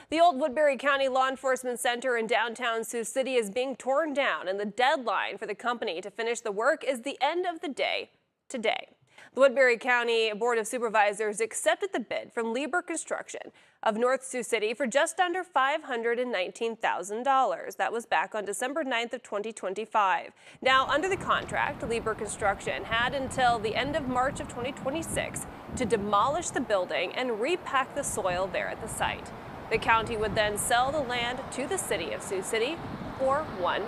The old Woodbury County Law Enforcement Center in downtown Sioux City is being torn down, and the deadline for the company to finish the work is the end of the day today. The Woodbury County Board of Supervisors accepted the bid from Lieber Construction of North Sioux City for just under $519,000. That was back on December 9th of 2025. Now, under the contract, Lieber Construction had until the end of March of 2026 to demolish the building and repack the soil there at the site. The county would then sell the land to the city of Sioux City for $1.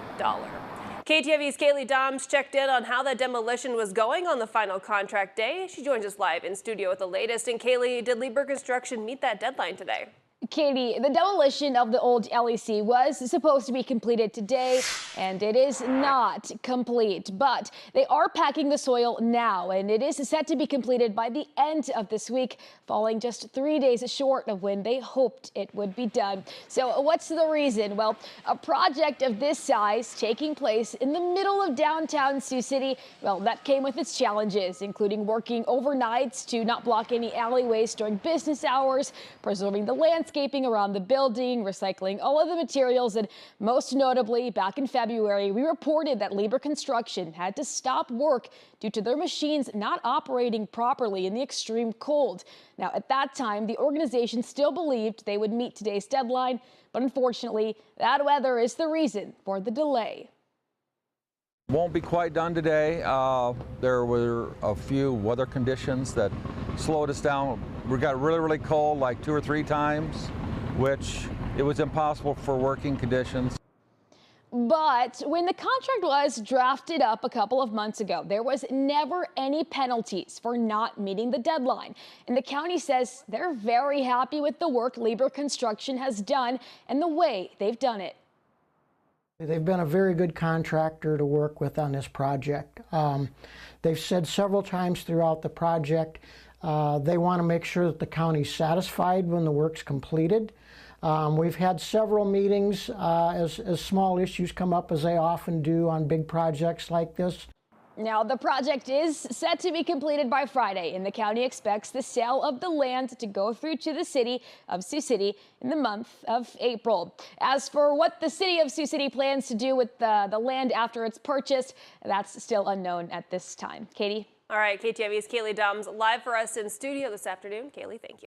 KTV's Kaylee Doms checked in on how that demolition was going on the final contract day. She joins us live in studio with the latest. And Kaylee, did Lieber Construction meet that deadline today? Katie, the demolition of the old LEC was supposed to be completed today, and it is not complete. But they are packing the soil now, and it is set to be completed by the end of this week, falling just 3 days short of when they hoped it would be done. So what's the reason? Well, a project of this size taking place in the middle of downtown Sioux City, well, that came with its challenges, including working overnights to not block any alleyways during business hours, preserving the landscape around the building, recycling all of the materials, and most notably, back in February, we reported that Lieber Construction had to stop work due to their machines not operating properly in the extreme cold. Now, at that time, the organization still believed they would meet today's deadline, but unfortunately, that weather is the reason for the delay. Won't be quite done today. There were a few weather conditions that slowed us down. We got really cold like 2 or 3 times, which it was impossible for working conditions. But when the contract was drafted up a couple of months ago, there was never any penalties for not meeting the deadline. And the county says they're very happy with the work Lieber Construction has done and the way they've done it. They've been a very good contractor to work with on this project. They've said several times throughout the project they want to make sure that the county's satisfied when the work's completed. We've had several meetings as small issues come up, as they often do on big projects like this. Now, the project is set to be completed by Friday, and the county expects the sale of the land to go through to the city of Sioux City in the month of April. As for what the city of Sioux City plans to do with the land after it's purchased, that's still unknown at this time. Katie? All right, KTV's Kaylee Doms live for us in studio this afternoon. Kaylee, thank you.